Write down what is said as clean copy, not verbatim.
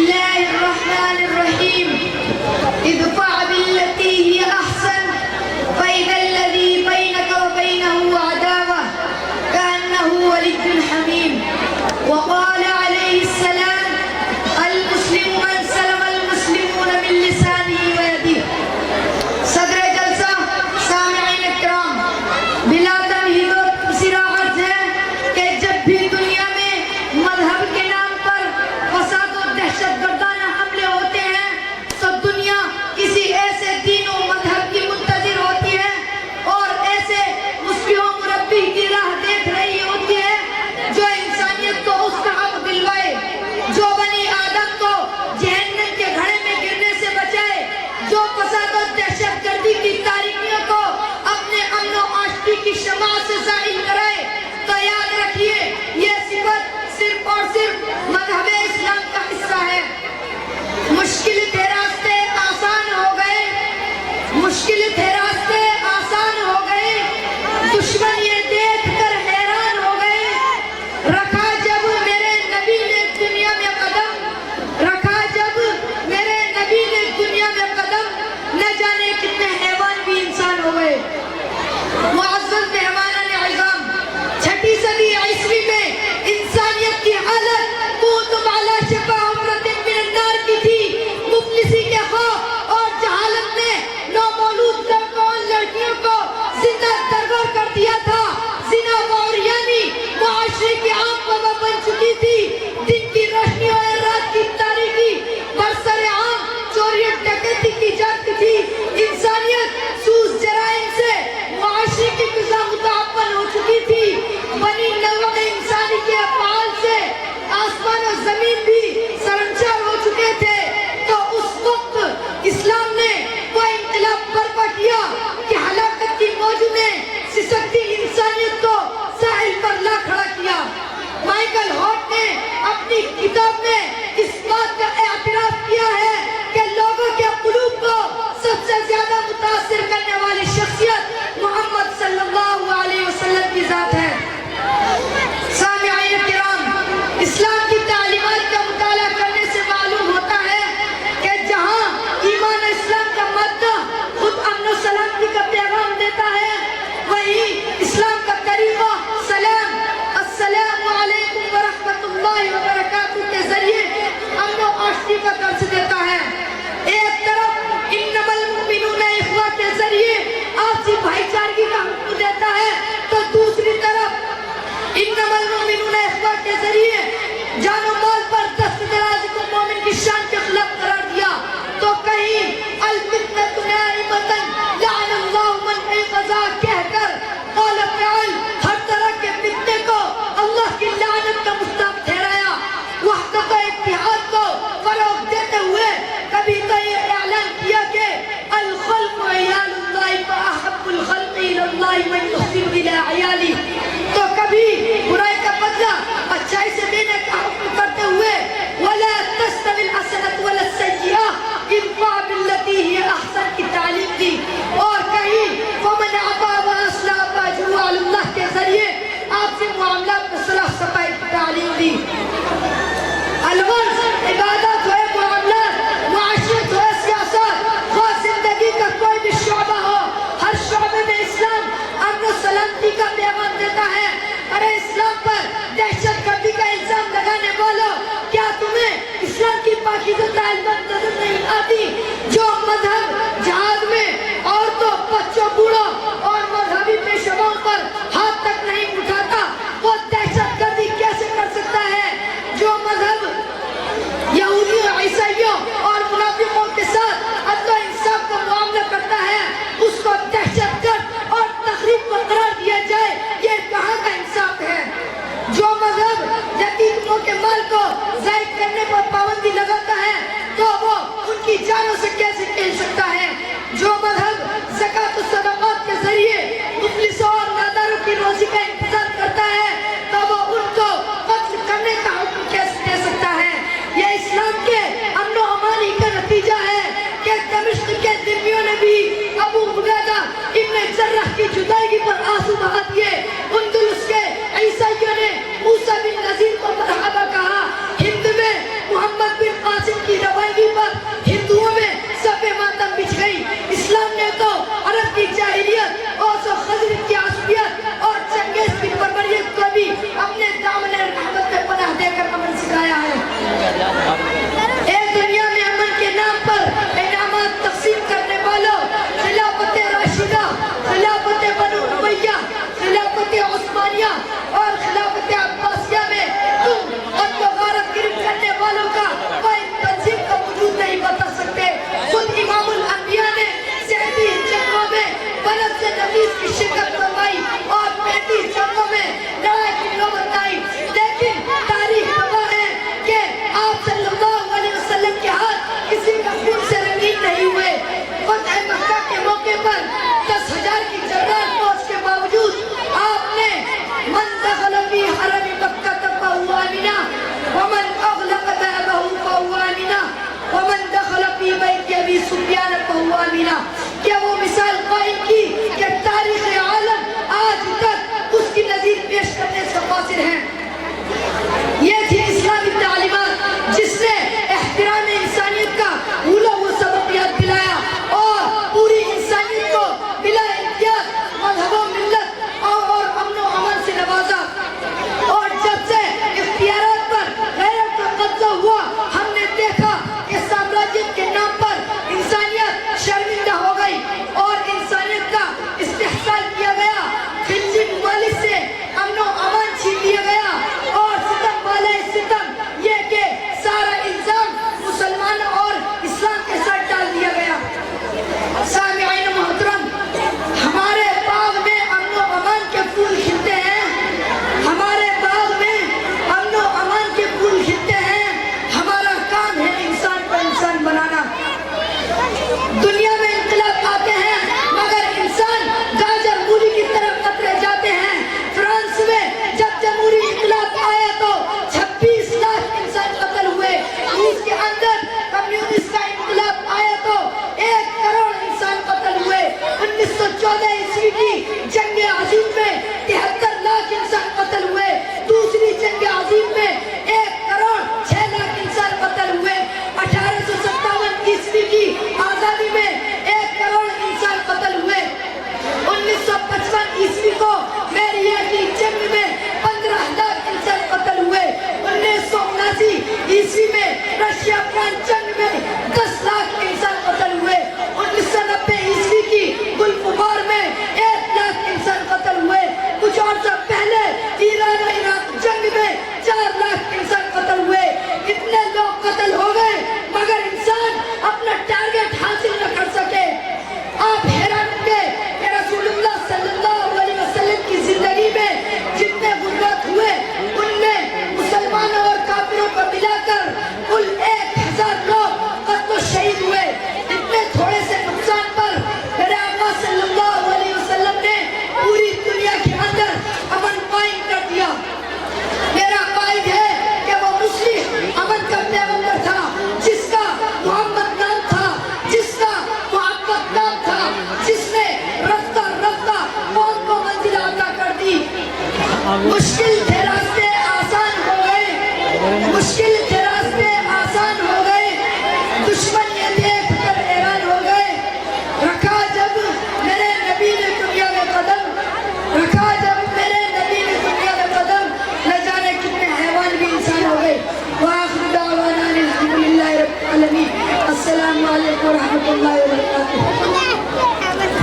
الله الرحمن الرحيم ادفع بالتي هي أحسن فإذا الذي بينك وبينه عداوة كأنه ولي حميم وقال عليه السلام المسلم من سلم المسلمون من لسانه ويده. صدر جلسہ سامعین اکرام، بلا تمہید و صراحت ہے کہ جب بھی دنیا میں مذہب کے نام پر فساد و دہشت گردانہ حملے ہوتے ہیں تو دنیا کسی ایسے دین و مذہب کی منتظر ہوتی ہے اور ایسے مسلم و مربی کی راہ دیکھ رہی ہوتی ہے جو انسانیت کو اس کا حق دلوائے، جو بنی آدم کو جہنم کے گھڑے میں گرنے سے بچائے، جو فساد و دہشت گردی کی تاریکیوں کو اپنے امن و آشتی کی شمع سے ظاہر کرائے. تو یاد رکھیے یہ صفت صرف اور صرف مذہب اسلام کا حصہ ہے. مشکل تھے راستے آسان ہو گئے، مشکل تھے راستے آسان ہو گئے، دشمن یہ دیکھ کر حیران ہو گئے. رکھا جب میرے نبی نے دنیا میں قدم، رکھا جب میرے نبی نے دنیا میں قدم، نہ جانے کتنے حیوان بھی انسان ہو گئے. معزز مہمانان عظام، 6 صدی عیسوی میں انسانیت کی حالت کنتم علی شفا حفرۃ من النار کی تھی. مفلسی کے خوف اور جہالت نے نومولود لڑکوں اور لڑکیوں کو زندہ درگور کر دیا تھا. زنا و عریانی معاشرے کی عام وبا بن چکی تھی. دن کی روشنی اور رات کی تاریکی برسر عام چوری اور ڈکیتی کی جاتی تھی. انسانیت سوز جرائم سے معاشرے کی فضا متعفن ہو چکی تھی. بنی نوع انسانی کے افعال سے آسمان و زمین بھی سرنچار ہو چکے تھے. تو اس وقت اسلام نے وہ انقلاب برپا کیا کہ ہلاکت کی موج نے سسکتی انسانیت کو ساحل پر لا کھڑا کیا. مائیکل ہارٹ نے اپنی کتاب میں اس بات کا اعتراف کیا ہے کہ لوگوں کے قلوب کو سب سے زیادہ متاثر کرنے والی شخصیت محمد صلی اللہ علیہ وسلم کی ذات ہے. سامعین کرام، اسلام کی تعلیمات کا مطالعہ کرنے سے معلوم ہوتا ہے کہ جہاں ایمان اسلام کا مادہ خود امن و سلامتی کا پیغام دیتا ہے، وہیں اسلام کا طریقہ سلام، السلام علیکم ورحمۃ اللہ وبرکاتہ کے ذریعے امن و آشتی کا درس دیتا ہے. ایک طرف انما المؤمنون اخوہ کے ذریعے آپسی بھائی چارگی کا حکم دیتا ہے، تو دوسری طرف انما المؤمنون اخوہ کے ذریعے جان و مال پر دست درازی کو مومن کی شان کے خلاف قرار دیا. تو کہیں الفتنۃ نائمۃ لعن اللہ من ایقظا کہہ کر قول فعل ہر طرح کے فتنے کو اللہ کی لعنت کا مستحق ٹھہرایا. وحدت و اتحاد کو فروغ دیتے ہوئے کبھی تو یہ اعلان کیا کہ الخلق عیال اللہ فاحب الخلق الی اللہ من یحسن الی عیالی، تو کبھی برائی کا بدلہ اچھائی سے دینے کا حکم کرتے ہوئے ولا تستوی الحسنۃ ولا السیئۃ ادفع بالتی ہی احسن کی تعلیم دی. اور کہیں ومن عفا واصلح فاجرہ علی اللہ کے ذریعے آپ سے معاملات میں صلح صفائی کی تعلیم دی. الغرض عبادت ہوئے، معاملات، معاشرت ہوئے، سیاست، خواہ زندگی کا کوئی بھی شعبہ ہو، ہر شعبے میں اسلام امن و سلامتی کا پیغام دیتا ہے. ارے اسلام پر دہشت گردی کا الزام لگانے والوں، کیا تمہیں اسلام کی پاکیزہ تعلیمات نظر نہیں آتی؟ جو مذہب جہاد میں عورتوں، بچوں، بوڑھوں اور مذہبی پیشواؤں پر ہاتھ تک نہیں اٹھاتا، وہ دہشت گردی کیسے کر سکتا ہے؟ جو مذہب یہودیوں، عیسائیوں اور منافقوں کے ساتھ عدل و انصاف کا معاملہ کرتا ہے، اس کو دہشت گرد اور تخریب پر قرار دیا جائے، یہ کہاں کا انصاف ہے؟ جو مذہب یتیموں کے مال کو ضائع کرنے پر پابندی لگاتا ہے تو وہ ان کی جانوں سے کیسے کھیل سکتا ہے؟ جو مذہب زکوٰۃ و صدقات کے ذریعے مفلسوں اور ناداروں کی روزی کا انتظام کرتا ہے تو وہ ان کو قتل کرنے کا حکم کیسے دے سکتا ہے؟ یہ اسلام کے امن و امان ہی کا نتیجہ ہے کہ دمشق کے ذمیوں نے بھی ابو عبیدہ ابن جراح کی جدائیگی پر آنسو بہا دیے. اندلس کے عیسائیوں نے موسیٰ بن نذیر کو مرحبا کہا. ہند میں محمد بن قاسم جنگ میں